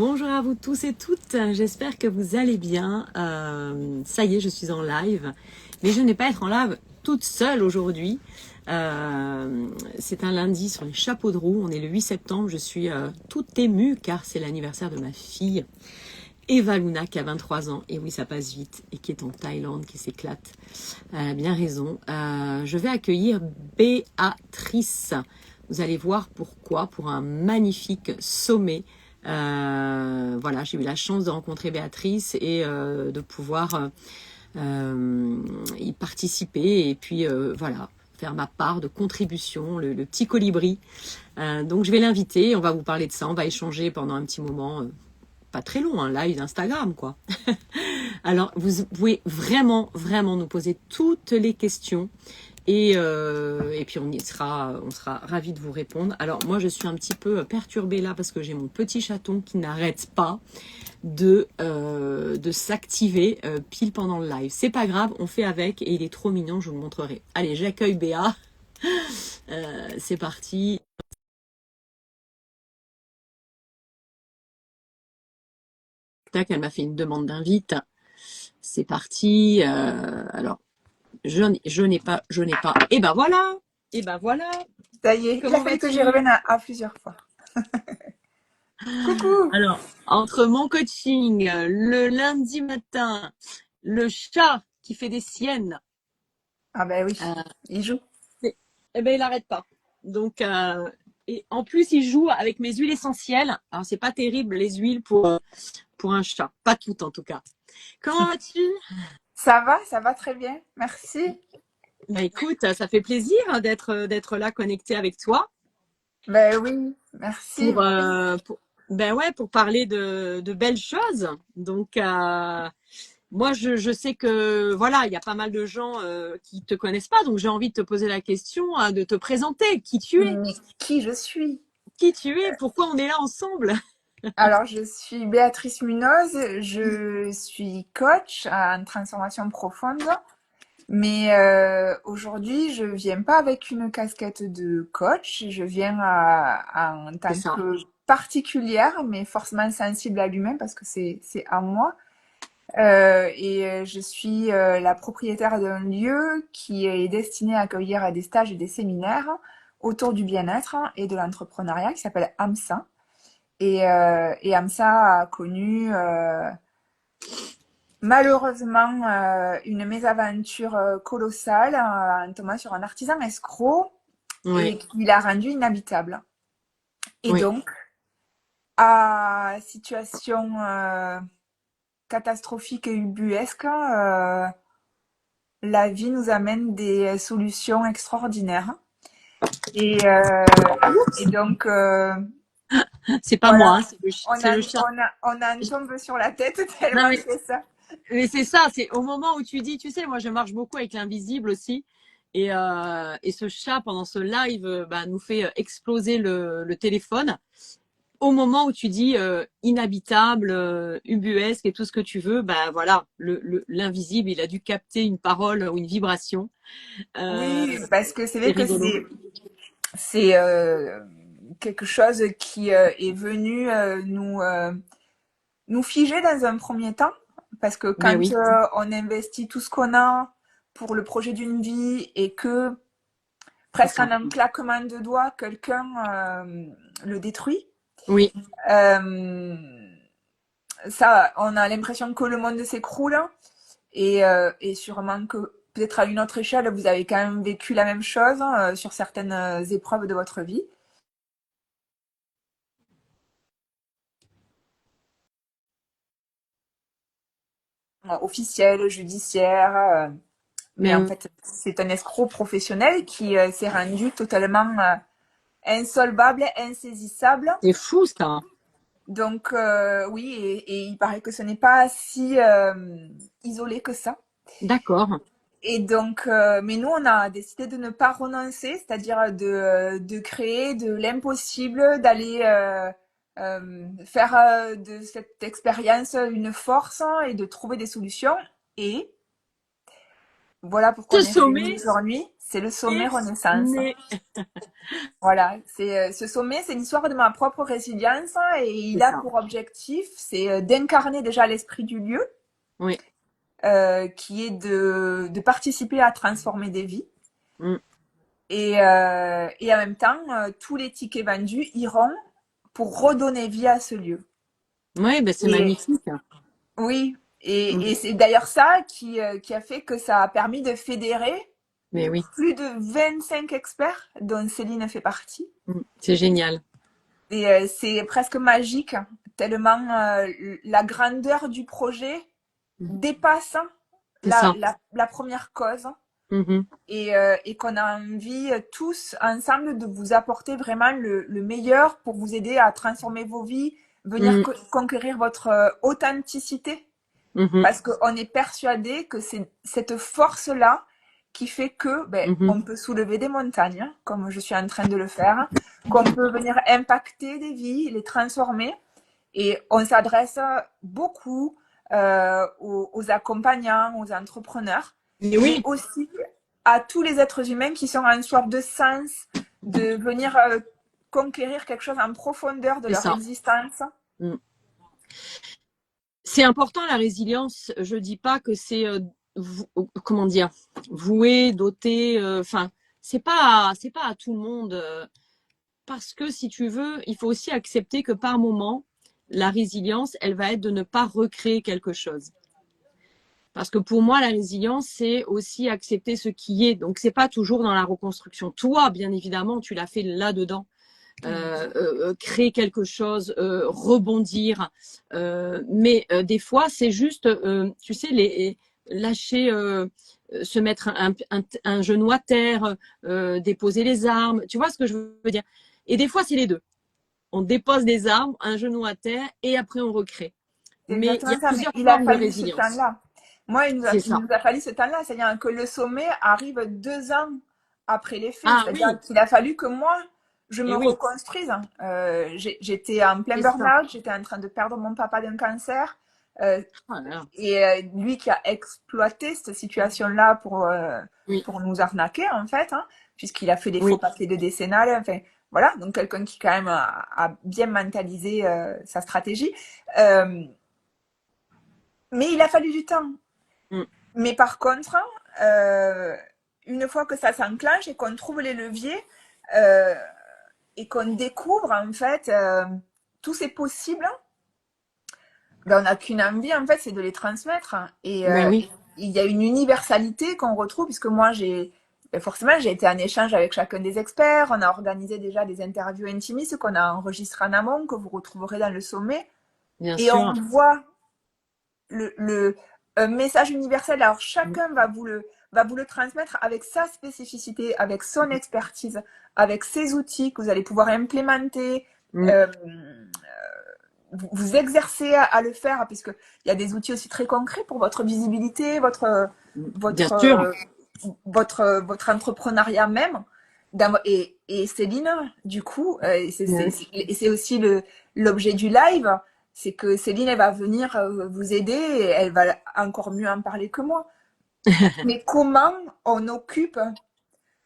Bonjour à vous tous et toutes, j'espère que vous allez bien. Ça y est, je suis en live, mais je n'ai pas être en live toute seule aujourd'hui. C'est un lundi sur les chapeaux de roue, on est le 8 septembre, je suis toute émue car c'est l'anniversaire de ma fille, Eva Luna, qui a 23 ans, et oui, ça passe vite, et qui est en Thaïlande, qui s'éclate. Elle a bien raison. Je vais accueillir Béatrice. Vous allez voir pourquoi, pour un magnifique sommet. Voilà, j'ai eu la chance de rencontrer Béatrice et de pouvoir y participer et puis voilà, faire ma part de contribution, le petit colibri. Donc je vais l'inviter, on va vous parler de ça, on va échanger pendant un petit moment, pas très long, un live d'Instagram quoi. Alors vous pouvez vraiment nous poser toutes les questions. Et puis on sera ravis de vous répondre. Alors moi je suis un petit peu perturbée là parce que j'ai mon petit chaton qui n'arrête pas de s'activer pile pendant le live. C'est pas grave, on fait avec et il est trop mignon, je vous le montrerai. Allez, j'accueille Béa. C'est parti. Tac, elle m'a fait une demande d'invite. C'est parti. Alors je n'ai pas. Et ben voilà. Et ben voilà. Ça y est, il a Comment fallu que vas-tu? j'y revienne à plusieurs fois. Coucou! Alors, entre mon coaching, le lundi matin, le chat qui fait des siennes, Ah ben oui, euh, il joue. eh ben il n'arrête pas. Donc, et en plus, il joue avec mes huiles essentielles. Alors, c'est pas terrible les huiles pour un chat, pas toutes en tout cas. Comment vas-tu? Ça va très bien, merci. Bah écoute, ça fait plaisir d'être là connecté avec toi Ben oui, merci. pour, ben ouais, pour parler de belles choses. Donc, moi, je sais que voilà, il y a pas mal de gens qui te connaissent pas, donc j'ai envie de te poser la question, de te présenter Mais qui je suis? qui tu es, pourquoi on est là ensemble. Alors, je suis Béatrice Munoz, je suis coach en transformation profonde, mais aujourd'hui, je viens pas avec une casquette de coach, je viens en C'est tant ça. que particulière, mais forcément sensible à l'humain parce que c'est à moi. Je suis la propriétaire d'un lieu qui est destiné à accueillir des stages et des séminaires autour du bien-être et de l'entrepreneuriat qui s'appelle AMSA. Et AMSA a connu malheureusement une mésaventure colossale en tombant sur un artisan escroc Ouais, et qui l'a rendu inhabitable. Et oui, donc, à situation catastrophique et ubuesque, la vie nous amène des solutions extraordinaires. Et, euh, et donc, c'est pas moi, voilà, hein, c'est le chat. on a un tombe sur la tête Non tellement mais, c'est ça. mais c'est ça, c'est au moment où tu dis, tu sais, moi je marche beaucoup avec l'invisible aussi, et ce chat pendant ce live, bah, nous fait exploser le téléphone. Au moment où tu dis inhabitable, ubuesque et tout ce que tu veux, bah voilà, l'invisible, il a dû capter une parole ou une vibration. Oui, parce que c'est C'est vrai que rigolo. c'est quelque chose qui est venu nous figer dans un premier temps. Parce que Ben quand oui, on investit tout ce qu'on a pour le projet d'une vie et que c'est presque en ça. un claquement de doigts, quelqu'un le détruit, Oui, euh, ça, on a l'impression que le monde s'écroule et sûrement que peut-être à une autre échelle, vous avez quand même vécu la même chose sur certaines épreuves de votre vie. Officielle, judiciaire, mais en mais fait, c'est un escroc professionnel qui s'est rendu totalement insolvable, insaisissable. c'est fou ça. Donc oui, et il paraît que ce n'est pas si isolé que ça. D'accord. Et donc, mais nous, on a décidé de ne pas renoncer, c'est-à-dire de créer de l'impossible, d'aller faire de cette expérience une force et de trouver des solutions. Et voilà pourquoi Ce on est réunis sommet aujourd'hui. C'est le sommet est Renaissance. né. Voilà, ce sommet, c'est l'histoire de ma propre résilience et C'est il a ça. pour objectif, c'est d'incarner déjà l'esprit du lieu, Oui. qui est de participer à transformer des vies. Mm. Et en même temps, tous les tickets vendus iront pour redonner vie à ce lieu. Oui, ben c'est Et magnifique. oui, Mm. et c'est d'ailleurs ça qui a fait que ça a permis de fédérer Mais oui, plus de 25 experts, dont Céline fait partie. c'est génial. Et c'est presque magique, tellement la grandeur du projet Mm. dépasse C'est ça. la première cause. Mhm. Et qu'on a envie tous ensemble de vous apporter vraiment le meilleur pour vous aider à transformer vos vies, venir Mm. conquérir votre authenticité. Mhm. Parce qu'on est persuadé que c'est cette force-là qui fait que Mhm. on peut soulever des montagnes, hein, comme je suis en train de le faire, qu'on peut venir impacter des vies, les transformer. Et on s'adresse beaucoup aux accompagnants, aux entrepreneurs, Mais mais oui, aussi à tous les êtres humains qui sont en soif de sens, de venir conquérir quelque chose en profondeur de c'est leur ça. existence. Mm. C'est important la résilience. Je dis pas que c'est comment dire voué, doté. Enfin, c'est pas à tout le monde. Parce que si tu veux, il faut aussi accepter que par moment, la résilience, elle va être de ne pas recréer quelque chose. Parce que pour moi, la résilience, c'est aussi accepter ce qui est. Donc, c'est pas toujours dans la reconstruction. Toi, bien évidemment, tu l'as fait là-dedans. Créer quelque chose, rebondir. Mais des fois, c'est juste, tu sais, lâcher, se mettre un genou à terre, déposer les armes. Tu vois ce que je veux dire? Et des fois, c'est les deux. On dépose des armes, un genou à terre, et après on recrée. C'est Mais il y a exactement ça, mais plusieurs il a formes de fallu ce résilience. temps-là. Moi, C'est il ça. nous a fallu ce temps-là, c'est-à-dire que le sommet arrive 2 ans après les faits, Ah c'est-à-dire oui, qu'il a fallu que moi, je me et oui, reconstruise. J'étais en plein c'est ça. burn-out, j'étais en train de perdre mon papa d'un cancer, euh, Ah là là. et lui qui a exploité cette situation-là Oui, pour nous arnaquer, en fait, hein, puisqu'il a fait des faux oui, papiers de décennale, enfin, voilà, donc quelqu'un qui quand même a bien mentalisé sa stratégie. Euh, mais il a fallu du temps. mm, Mais par contre, euh, une fois que ça s'enclenche et qu'on trouve les leviers euh, et qu'on découvre en fait tous ces possibles, on n'a qu'une envie en fait, c'est de les transmettre. ben oui, Il y a une universalité qu'on retrouve puisque moi forcément j'ai été en échange avec chacun des experts. On a organisé déjà des interviews intimistes qu'on a enregistrées en amont que vous retrouverez dans le sommet bien et on sûr. voit le message universel. Alors chacun va vous le transmettre avec sa spécificité, avec son expertise, avec ses outils que vous allez pouvoir implémenter. Mm, Euh, vous exercer à le faire, puisqu'il y a des outils aussi très concrets pour votre visibilité, bien votre, sûr. votre entrepreneuriat même. Et Céline, du coup, Ben et c'est aussi l'objet du live, c'est que Céline, elle va venir vous aider et elle va encore mieux en parler que moi. Mais comment on occupe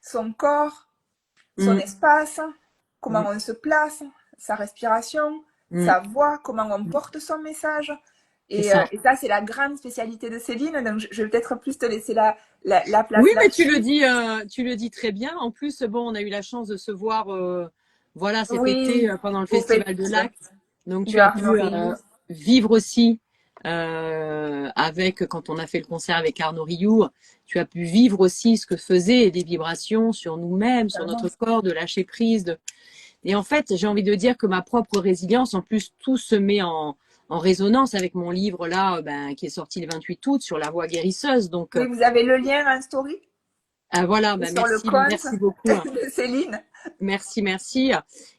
son corps, son oui. espace, comment Mm, on se place, sa respiration, mm, sa voix, comment on mm. porte son message. C'est ça. Et ça, c'est la grande spécialité de Céline. Donc, je vais peut-être plus te laisser la Oui, place mais là-dessus. tu le dis très bien. En plus, bon, on a eu la chance de se voir, voilà, cet été Oui, pendant le au Festival de festival l'Acte. Donc, de tu as pu Arnold. vivre aussi avec, quand on a fait le concert avec Arnaud Rioux, tu as pu vivre aussi ce que faisaient des vibrations sur nous-mêmes, sur notre corps, de lâcher prise. Et en fait, j'ai envie de dire que ma propre résilience, en plus, tout se met en résonance avec mon livre là, qui est sorti le 28 août sur la voie guérisseuse. Donc, Oui, vous avez le lien en story voilà, sur le merci, compte merci beaucoup. de Céline. Merci, merci.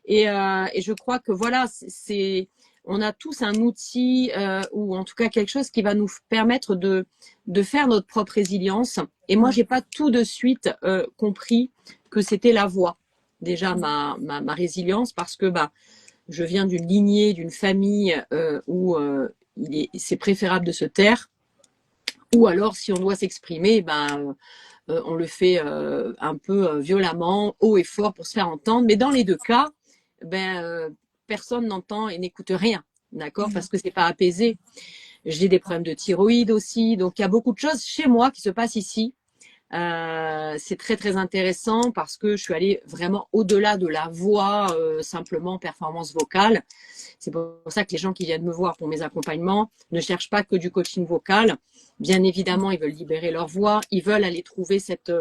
Et je crois que voilà, on a tous un outil ou en tout cas quelque chose qui va nous permettre de faire notre propre résilience. Et moi, j'ai pas tout de suite compris que c'était la voie. Déjà ma résilience parce que je viens d'une lignée, d'une famille où c'est préférable de se taire. Ou alors, si on doit s'exprimer, on le fait un peu violemment, haut et fort pour se faire entendre. Mais dans les deux cas, personne n'entend et n'écoute rien, d'accord, Mm. parce que c'est pas apaisé. J'ai des problèmes de thyroïde aussi, donc il y a beaucoup de choses chez moi qui se passent ici. C'est très très intéressant parce que je suis allée vraiment au-delà de la voix, simplement performance vocale. C'est pour ça que les gens qui viennent me voir pour mes accompagnements ne cherchent pas que du coaching vocal. Bien évidemment, ils veulent libérer leur voix, ils veulent aller trouver cette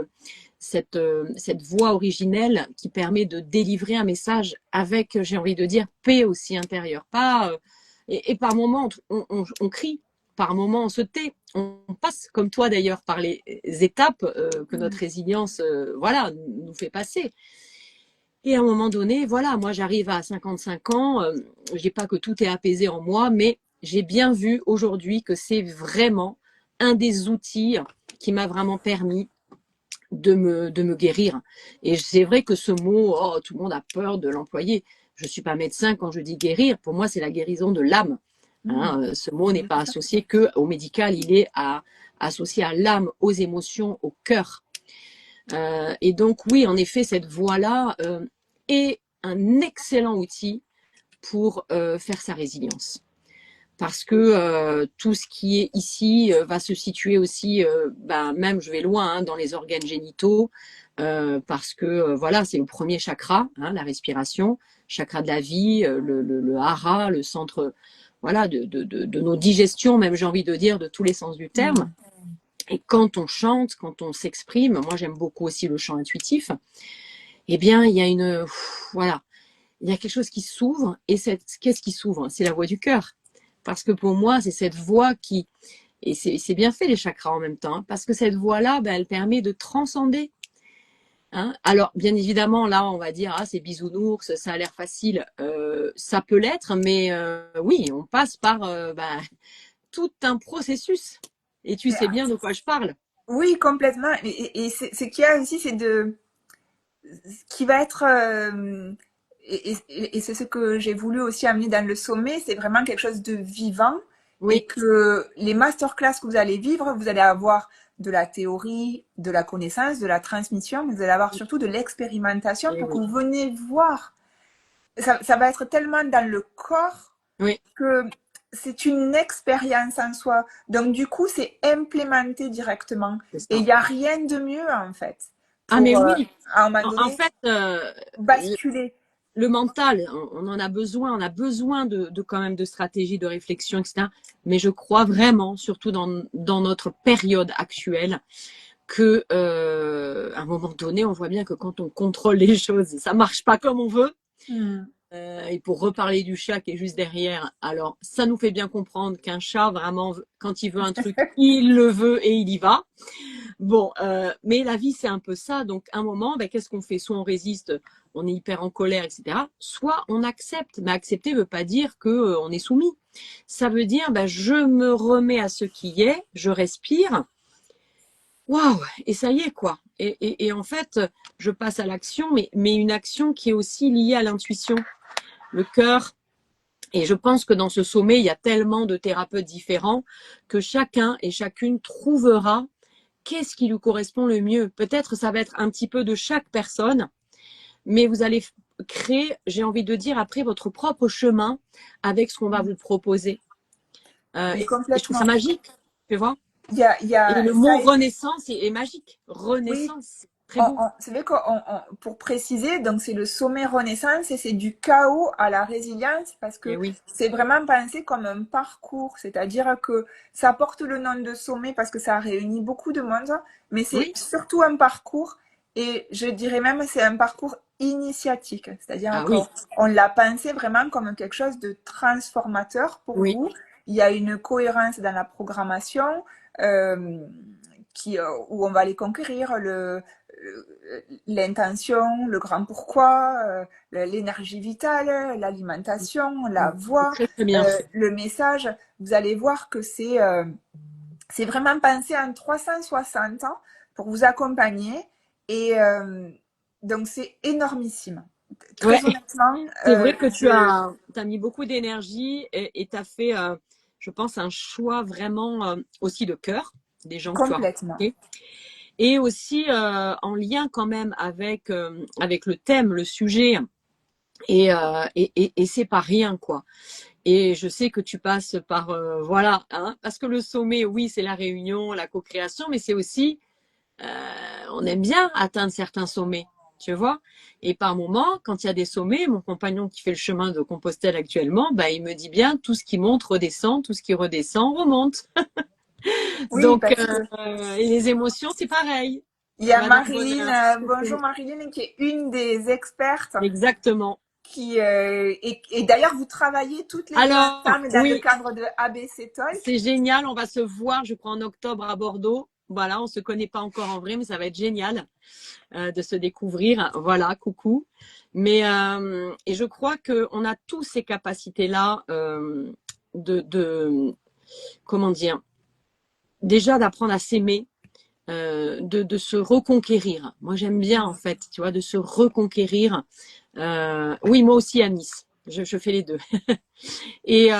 voix originelle qui permet de délivrer un message avec, j'ai envie de dire, paix aussi intérieure. Pas, et par moments, on crie, par moments, on se tait. On passe, comme toi d'ailleurs, par les étapes que notre résilience voilà, nous fait passer. Et à un moment donné, voilà, moi j'arrive à 55 ans, je dis pas que tout est apaisé en moi, mais j'ai bien vu aujourd'hui que c'est vraiment un des outils qui m'a vraiment permis de me guérir. Et c'est vrai que ce mot, oh, tout le monde a peur de l'employer. Je ne suis pas médecin quand je dis guérir. Pour moi, c'est la guérison de l'âme. Hein, ce mot n'est pas associé que au médical, il est associé à l'âme, aux émotions, au cœur. Et donc, oui, en effet, cette voie-là est un excellent outil pour faire sa résilience. Parce que tout ce qui est ici va se situer aussi, même je vais loin, hein, dans les organes génitaux, parce que voilà, c'est le premier chakra, hein, la respiration, chakra de la vie, le hara, le centre, voilà, de nos digestions, même j'ai envie de dire, de tous les sens du terme. Et quand on chante, quand on s'exprime, moi j'aime beaucoup aussi le chant intuitif, eh bien il y a voilà, il y a quelque chose qui s'ouvre, et qu'est-ce qui s'ouvre? C'est la voix du cœur. Parce que pour moi, c'est cette voix et c'est bien fait les chakras en même temps, hein, parce que cette voix-là, elle permet de transcender. Hein. Alors, bien évidemment, là, on va dire, ah, c'est bisounours, ça a l'air facile. Ça peut l'être, mais oui, on passe par tout un processus. Et tu Mais, sais bien de quoi je parle. oui, complètement. Et ce qu'il y a aussi, c'est ce qui va être, et c'est ce que j'ai voulu aussi amener dans le sommet, c'est vraiment quelque chose de vivant et Oui, que les masterclass que vous allez vivre, vous allez avoir de la théorie, de la connaissance, de la transmission, mais vous allez avoir surtout de l'expérimentation et pour que oui, vous veniez voir. Ça va être tellement dans le corps oui, que c'est une expérience en soi. Donc, du coup, c'est implémenté directement. c'est Et il ça. n'y a rien de mieux, en fait, Ah, mais pour, oui, à un moment en donné, fait, basculer. le mental, on en a besoin de quand même de stratégies, de réflexion, etc. Mais je crois vraiment, surtout dans notre période actuelle, que à un moment donné, on voit bien que quand on contrôle les choses, ça marche pas comme on veut. Hmm. Et pour reparler du chat qui est juste derrière, alors ça nous fait bien comprendre qu'un chat, vraiment, quand il veut un truc, il le veut et il y va. Bon, mais la vie, c'est un peu ça. Donc, à un moment, qu'est-ce qu'on fait? Soit on résiste, on est hyper en colère, etc. Soit on accepte. Mais accepter ne veut pas dire que on est soumis. Ça veut dire, je me remets à ce qui est, je respire. Waouh! Et ça y est, quoi. Et en fait, je passe à l'action, mais une action qui est aussi liée à l'intuition, le cœur. Et je pense que dans ce sommet, il y a tellement de thérapeutes différents que chacun et chacune trouvera qu'est-ce qui lui correspond le mieux. Peut-être ça va être un petit peu de chaque personne, mais vous allez créer, j'ai envie de dire, après votre propre chemin avec ce qu'on va vous proposer. Mais Et je trouve ça complètement. magique, tu vois. Il y Et a, le ça, mot renaissance est magique. oui, Renaissance, c'est très beau. c'est vrai pour préciser, donc c'est le sommet Renaissance et c'est du chaos à la résilience parce Et que oui, c'est vraiment pensé comme un parcours, c'est-à-dire que ça porte le nom de sommet parce que ça réunit beaucoup de monde, mais c'est oui, surtout un parcours et je dirais même c'est un parcours initiatique, c'est-à-dire ah oui, qu'on l'a pensé vraiment comme quelque chose de transformateur pour oui, vous. Il y a une cohérence dans la programmation. Euh, où on va les conquérir, l'intention, le grand pourquoi, l'énergie vitale, l'alimentation, la c'est voix, très très bien fait. le message. Vous allez voir que c'est vraiment pensé en 360 ans pour vous accompagner. Et donc, c'est énormissime. Ouais, Très honnêtement, c'est vrai que tu as mis beaucoup d'énergie et tu as fait, je pense, un choix vraiment aussi de cœur. des gens que tu as Complètement. rencontrés. Et aussi en lien quand même avec le thème, le sujet. Et c'est pas rien, quoi. Et je sais que tu passes par voilà, hein, parce que le sommet, oui, c'est la réunion, la co-création, mais c'est aussi on aime bien atteindre certains sommets, tu vois. Et par moment, quand il y a des sommets, mon compagnon qui fait le chemin de Compostelle actuellement, bah, il me dit bien tout ce qui monte redescend, tout ce qui redescend remonte. Oui, Donc, parce que et les émotions, c'est pareil. il y Ça a va dans le Marilyn, bonheur. bonjour Marilyn, qui est une des expertes Exactement. qui, et d'ailleurs, vous travaillez toutes les deux Alors, ensemble dans le oui, cadre de ABC Talk. c'est génial. On va se voir, je crois, en octobre à Bordeaux. Voilà, on se connaît pas encore en vrai, mais ça va être génial de se découvrir. Voilà, coucou. Mais et je crois que on a tous ces capacités-là de comment dire, déjà d'apprendre à s'aimer, de se reconquérir. Moi, j'aime bien en fait, tu vois, de se reconquérir. Oui, moi aussi à Nice. Je fais les deux. Et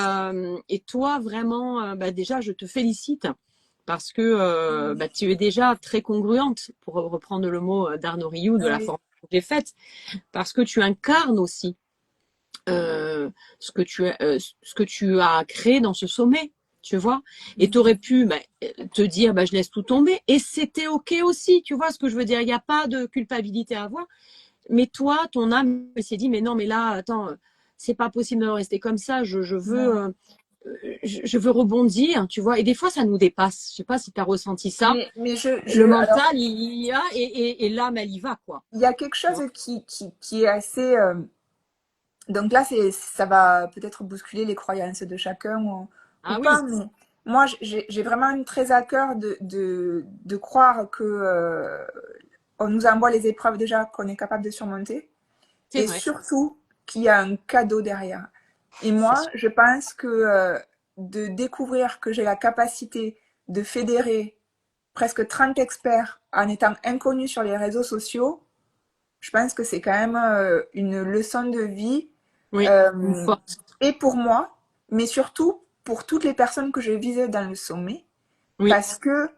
toi, vraiment, bah, déjà, je te félicite parce que bah, tu es déjà très congruente, pour reprendre le mot d'Arnaud Rioux, de la Oui, formation que j'ai faite, parce que tu incarnes aussi ce que tu as créé dans ce sommet, tu vois. Et tu aurais pu bah, te dire, bah, je laisse tout tomber. Et c'était OK aussi, tu vois ce que je veux dire. Il n'y a pas de culpabilité à avoir. Mais toi, ton âme s'est dit, mais non, mais là, attends, c'est pas possible de rester comme ça. non. Je veux rebondir, tu vois. Et des fois, ça nous dépasse. Je sais pas si tu as ressenti ça. Mais Le alors, mental, il y a et l'âme, elle y va, quoi. il y a quelque Tu chose vois. qui est assez, donc là, ça va peut-être bousculer les croyances de chacun ou Ah pas, oui, mais moi, j'ai vraiment très à cœur de croire que on nous envoie les épreuves déjà qu'on est capable de surmonter, c'est et vrai. surtout qu'il y a un cadeau derrière. Et C'est moi, sûr. je pense que de découvrir que j'ai la capacité de fédérer presque 30 experts en étant inconnus sur les réseaux sociaux, je pense que c'est quand même une leçon de vie, Oui, une euh, force. et pour moi, mais surtout pour toutes les personnes que je visais dans le sommet, Oui. parce que,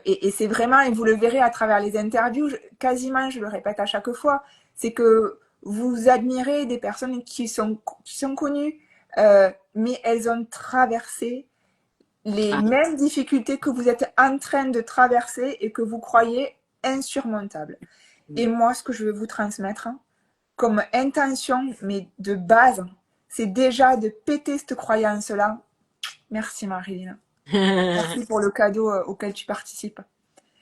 et c'est vraiment, et vous le verrez à travers les interviews, quasiment, je le répète à chaque fois, c'est que vous admirez des personnes qui sont connues, mais elles ont traversé les Ah, mêmes difficultés que vous êtes en train de traverser et que vous croyez insurmontables. Et moi, ce que je veux vous transmettre, hein, comme intention, mais de base, c'est déjà de péter cette croyance-là. Merci Marilyn. Merci pour le cadeau auquel tu participes.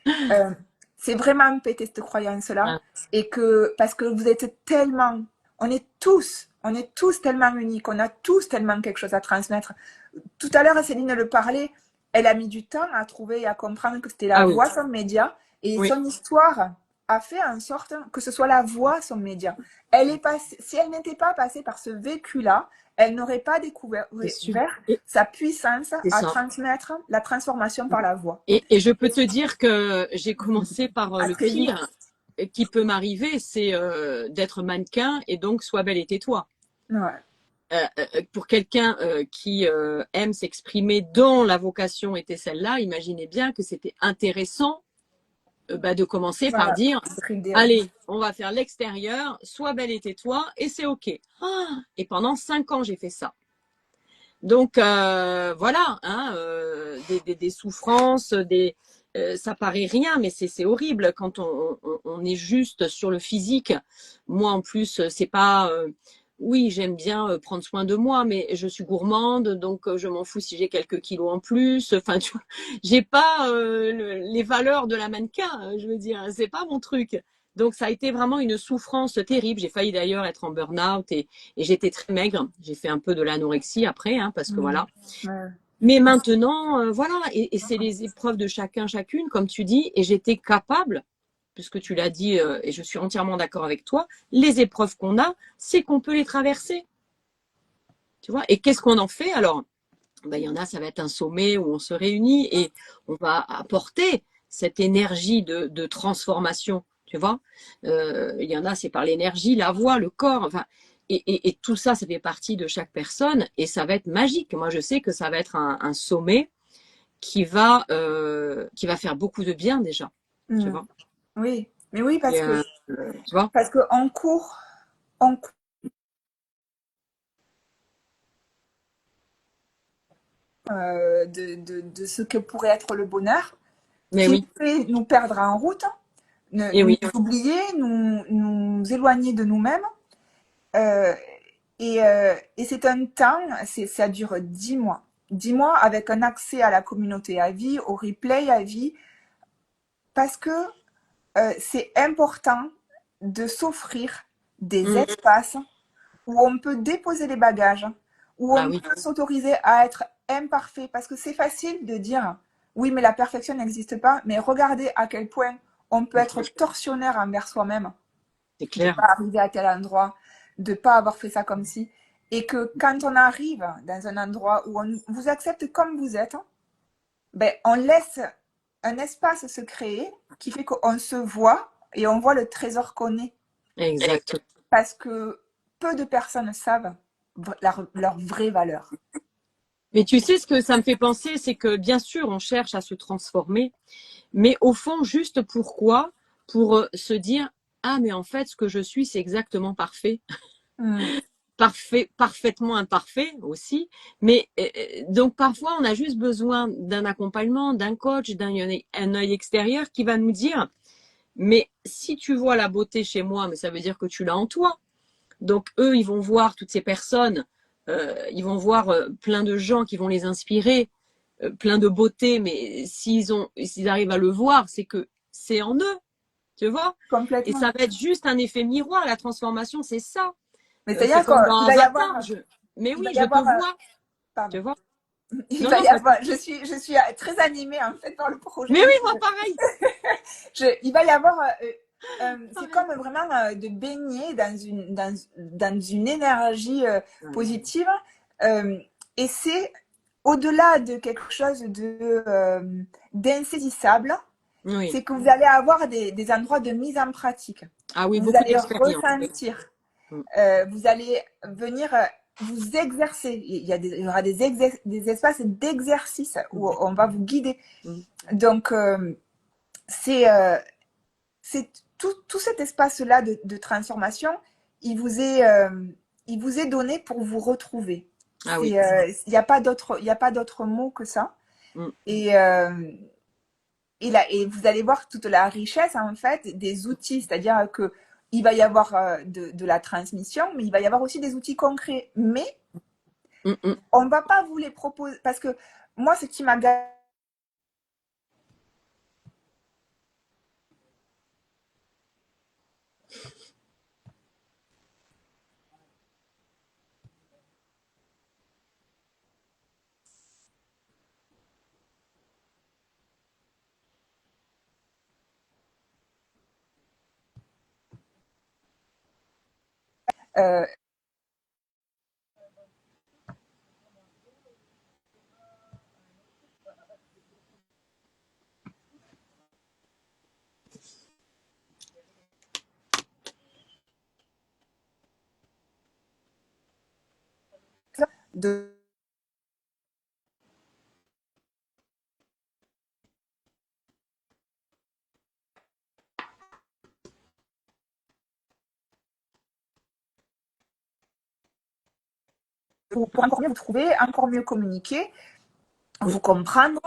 Euh, c'est vraiment péter cette croyance-là. ah, Et que, parce que vous êtes tellement, on est tous tellement uniques, on a tous tellement quelque chose à transmettre. Tout à l'heure, Céline le parlait, elle a mis du temps à trouver et à comprendre que c'était la ah oui, voix, son média, et oui, son histoire a fait en sorte que ce soit la voix, son média. Elle est passée, si elle n'était pas passée par ce vécu-là, elle n'aurait pas découvert c'est sûr. sa puissance C'est à ça. transmettre la transformation par la voix. Et je peux te dire que j'ai commencé par À le très vite. pire qui peut m'arriver, c'est d'être mannequin et donc sois belle et tais-toi. Ouais. Pour quelqu'un qui aime s'exprimer, dont la vocation était celle-là, imaginez bien que c'était intéressant bah, de commencer par Voilà. dire, Brider. allez, on va faire l'extérieur, sois belle et tais-toi, et c'est OK. Ah, et pendant 5 ans, j'ai fait ça. Donc voilà, hein, des souffrances, ça paraît rien, mais c'est horrible quand on est juste sur le physique. Moi en plus, c'est pas. Oui, j'aime bien prendre soin de moi, mais je suis gourmande, donc je m'en fous si j'ai quelques kilos en plus. Enfin, tu vois, j'ai pas les valeurs de la mannequin. Je veux dire, c'est pas mon truc. Donc ça a été vraiment une souffrance terrible. J'ai failli d'ailleurs être en burn-out et j'étais très maigre. J'ai fait un peu de l'anorexie après, hein, parce que Mm. voilà. Ouais. Mais maintenant, voilà, et c'est les épreuves de chacun, chacune, comme tu dis, et j'étais capable, puisque tu l'as dit, et je suis entièrement d'accord avec toi, les épreuves qu'on a, c'est qu'on peut les traverser, tu vois. Et qu'est-ce qu'on en fait alors? Ben, il y en a, ça va être un sommet où on se réunit et on va apporter cette énergie de transformation, tu vois. Il y en a, c'est par l'énergie, la voix, le corps, enfin, et tout ça, ça fait partie de chaque personne et ça va être magique. Moi, je sais que ça va être un sommet qui va faire beaucoup de bien déjà, tu Mm. vois. Oui, mais oui, Et, tu vois. parce que en cours de ce que pourrait être le bonheur, Mais qui oui, nous fait nous perdre en route, et nous oui, oublier, nous éloigner de nous-mêmes. Euh, et c'est un temps, ça dure 10 mois. 10 mois avec un accès à la communauté à vie, au replay à vie, parce que c'est important de s'offrir des mm, espaces où on peut déposer les bagages, où bah on oui, peut s'autoriser à être imparfait, parce que c'est facile de dire oui, mais la perfection n'existe pas, mais regardez à quel point on peut être tortionnaire envers soi-même, c'est de ne clair. pas arriver à tel endroit, de ne pas avoir fait ça comme si, et que quand on arrive dans un endroit où on vous accepte comme vous êtes, ben, on laisse un espace se créer qui fait qu'on se voit et on voit le trésor qu'on est. Exactement. Parce que peu de personnes savent leur vraie valeur. Mais tu sais, ce que ça me fait penser, c'est que bien sûr, on cherche à se transformer, mais au fond, juste pourquoi? Pour se dire, ah, mais en fait, ce que je suis, c'est exactement parfait. Mm. Parfaitement imparfait aussi. Mais donc parfois, on a juste besoin d'un accompagnement, d'un coach, un œil extérieur qui va nous dire, mais si tu vois la beauté chez moi, mais ça veut dire que tu l'as en toi. Donc eux, ils vont voir toutes ces personnes, ils vont voir plein de gens qui vont les inspirer, plein de beauté, mais s'ils arrivent à le voir, c'est que c'est en eux, tu vois. Et Complètement. ça va être juste un effet miroir. La transformation, c'est ça. Mais C'est c'est-à-dire comme dans qu'il va y avoir, Avatar. Mais il va oui, y je te avoir, vois, tu pardon, vois. il Non, va non, y vas-y. avoir, je suis très animée en fait par le Mais projet. oui, moi pareil. Il va y avoir, c'est Pareil. comme vraiment de baigner dans une énergie positive. Euh, et c'est au-delà de quelque chose d'insaisissable, Oui. c'est que vous allez avoir des endroits de mise en pratique. Ah oui, Vous beaucoup allez d'expérience. ressentir, Mm, vous allez venir vous exercer. Il y aura des espaces d'exercice où mm, on va vous guider. mm. Donc, c'est c'est tout cet espace-là de transformation, il vous est, euh, il vous est donné pour vous retrouver. Ah oui. Il n'y a pas d'autre, il y a pas d'autre mot que ça. Mm. Et, euh, et vous allez voir toute la richesse en fait des outils, c'est-à-dire que il va y avoir de la transmission, mais il va y avoir aussi des outils concrets. Mais Mm, mm. on ne va pas vous les proposer parce que moi, ce qui m'a euh, de pour encore mieux vous trouver, encore mieux communiquer, vous comprendre,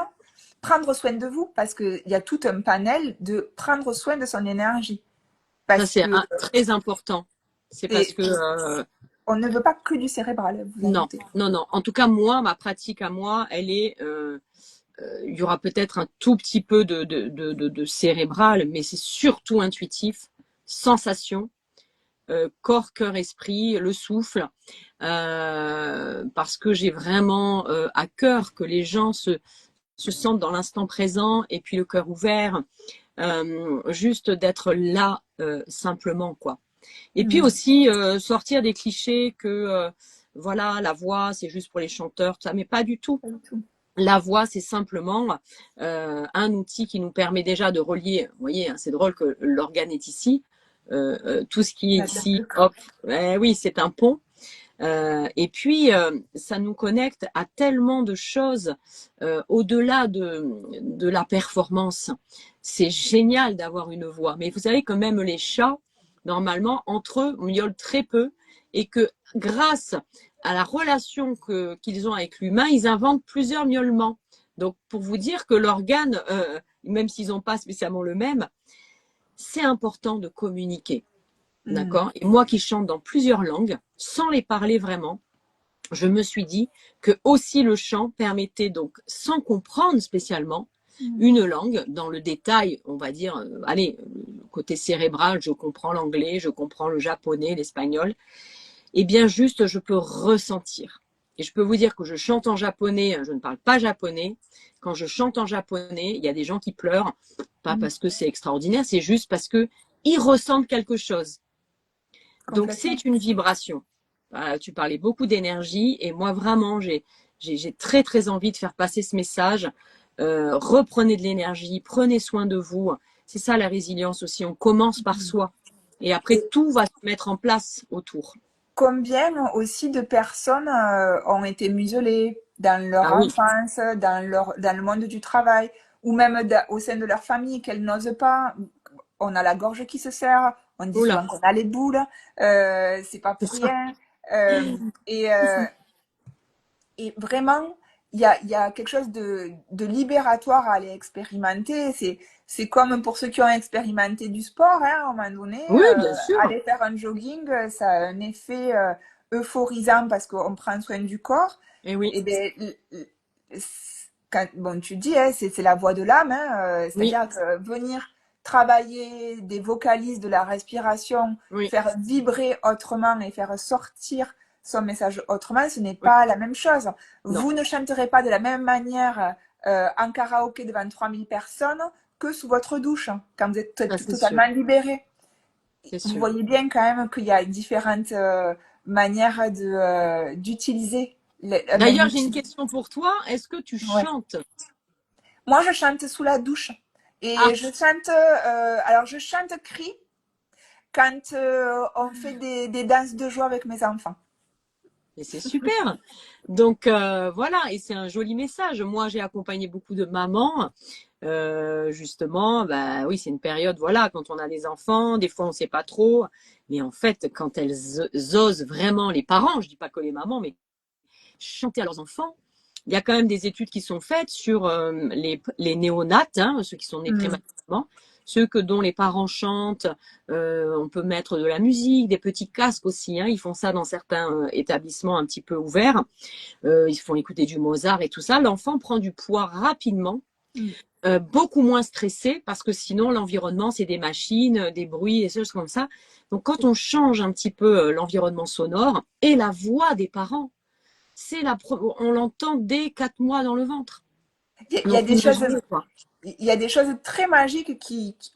prendre soin de vous, parce qu'il y a tout un panel de prendre soin de son énergie. Ça, Parce c'est que très important. C'est parce c'est, que on ne veut pas que du cérébral, vous en non, doutez. non, non. En tout cas, moi, ma pratique à moi, elle est. Il y aura peut-être un tout petit peu de cérébral, mais c'est surtout intuitif, sensation, corps, cœur, esprit, le souffle, parce que j'ai vraiment à cœur que les gens se sentent dans l'instant présent et puis le cœur ouvert, juste d'être là simplement quoi. Et puis Mm. aussi sortir des clichés que voilà la voix c'est juste pour les chanteurs, tout ça, mais pas du tout. Pas du tout. La voix, c'est simplement un outil qui nous permet déjà de relier. Vous voyez, hein, c'est drôle que l'organe est ici. Tout ce qui est La ici, perruque. hop, oui, c'est un pont. Et puis, ça nous connecte à tellement de choses au-delà de la performance. C'est génial d'avoir une voix. Mais vous savez que même les chats, normalement, entre eux, miaulent très peu et que grâce à la relation qu'ils ont avec l'humain, ils inventent plusieurs miaulements. Donc, pour vous dire que l'organe, même s'ils n'ont pas spécialement le même, c'est important de communiquer. D'accord. Et moi qui chante dans plusieurs langues, sans les parler vraiment, je me suis dit que aussi le chant permettait donc, sans comprendre spécialement une langue, dans le détail, on va dire, allez, côté cérébral, je comprends l'anglais, je comprends le japonais, l'espagnol, et bien juste, je peux ressentir. Et je peux vous dire que je chante en japonais, je ne parle pas japonais. Quand je chante en japonais, il y a des gens qui pleurent, pas parce que c'est extraordinaire, c'est juste parce que ils ressentent quelque chose. Donc c'est une vibration. Tu parlais beaucoup d'énergie et moi vraiment j'ai très très envie de faire passer ce message. Reprenez de l'énergie, prenez soin de vous. C'est ça la résilience aussi. On commence par soi et après tout va se mettre en place autour. Combien aussi de personnes ont été muselées dans leur enfance, dans le monde du travail, ou même au sein de leur famille, qu'elles n'osent pas. On a la gorge qui se serre, on dit souvent qu'on a les boules, c'est pas pour rien. Euh, et, euh, et vraiment, il y a quelque chose de libératoire à aller expérimenter. C'est comme pour ceux qui ont expérimenté du sport, hein, à un moment donné, oui, bien sûr. aller faire un jogging, ça a un effet euphorisant parce qu'on prend soin du corps. Et oui. Et ben, quand, bon, tu dis, hein, c'est la voix de l'âme, hein, c'est-à-dire que venir travailler des vocalises de la respiration, faire vibrer autrement et faire sortir son message autrement, ce n'est pas la même chose. Non. Vous ne chanterez pas de la même manière en karaoké devant 3000 personnes que sous votre douche, quand vous êtes totalement libéré. Vous voyez bien quand même qu'il y a différentes manières d'utiliser. D'ailleurs, j'ai une question pour toi. Est-ce que tu chantes? Moi, je chante sous la douche. Et je chante, alors je chante cri quand on fait des danses de joie avec mes enfants. Et c'est super. Donc voilà, et c'est un joli message. Moi, j'ai accompagné beaucoup de mamans. Justement, bah oui, c'est une période, voilà, quand on a des enfants, des fois on sait pas trop. Mais en fait, quand elles osent vraiment, les parents, je dis pas que les mamans, mais chanter à leurs enfants, il y a quand même des études qui sont faites sur les néonates, hein, ceux qui sont nés prématurément. Ceux dont les parents chantent, on peut mettre de la musique, des petits casques aussi. Hein, ils font ça dans certains établissements un petit peu ouverts. Ils font écouter du Mozart et tout ça. L'enfant prend du poids rapidement, beaucoup moins stressé parce que sinon l'environnement c'est des machines, des bruits et choses comme ça. Donc quand on change un petit peu l'environnement sonore et la voix des parents, on l'entend dès 4 mois dans le ventre. Il y a des choses. Il y a des choses très magiques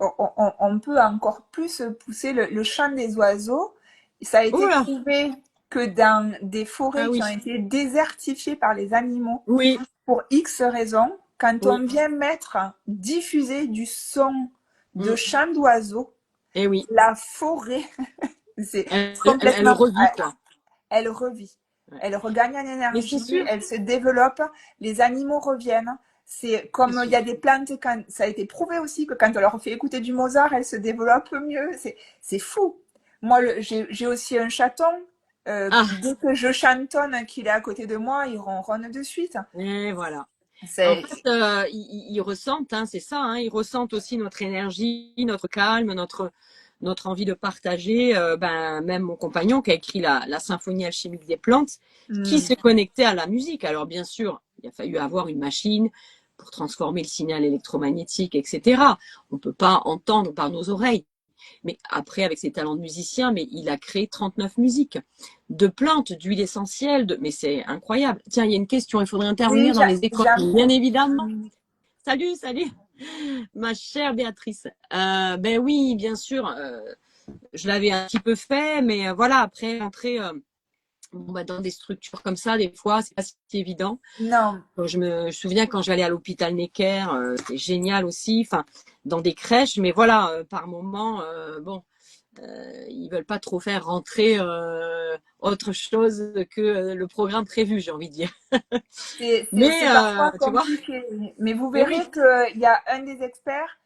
on peut encore plus pousser le chant des oiseaux. Ça a été prouvé que dans des forêts qui ont été désertifiées par les animaux pour X raisons, quand on vient diffuser du son de chant d'oiseaux, la forêt, c'est complètement... Elle revit, quoi. Elle revit. Elle regagne en énergie, elle se développe, les animaux reviennent. C'est comme il y a des plantes, ça a été prouvé aussi que quand on leur fait écouter du Mozart, elles se développent mieux. C'est fou. Moi, j'ai aussi un chaton. Dès que je chantonne qu'il est à côté de moi, il ronronne de suite. Et voilà. En fait, ils ressentent, hein, c'est ça, hein, ils ressentent aussi notre énergie, notre calme, notre envie de partager. Même mon compagnon qui a écrit la symphonie alchimique des plantes, qui se connectait à la musique. Alors bien sûr, il a fallu avoir une machine pour transformer le signal électromagnétique, etc. On ne peut pas entendre par nos oreilles. Mais après, avec ses talents de musicien, mais il a créé 39 musiques de plantes, d'huile essentielle. Mais c'est incroyable. Tiens, il y a une question. Il faudrait intervenir dans les écoles, bien évidemment. Salut. Ma chère Béatrice. Ben oui, bien sûr. Je l'avais un petit peu fait, mais voilà, après entrer dans des structures comme ça, des fois, c'est pas si évident. Non. Je me souviens quand j'allais à l'hôpital Necker, c'était génial aussi. Enfin, dans des crèches, mais voilà, par moment, ils veulent pas trop faire rentrer autre chose que le programme prévu, j'ai envie de dire. Mais C'est parfois tu vois, compliqué, mais vous mais verrez oui, qu'il y a un des experts,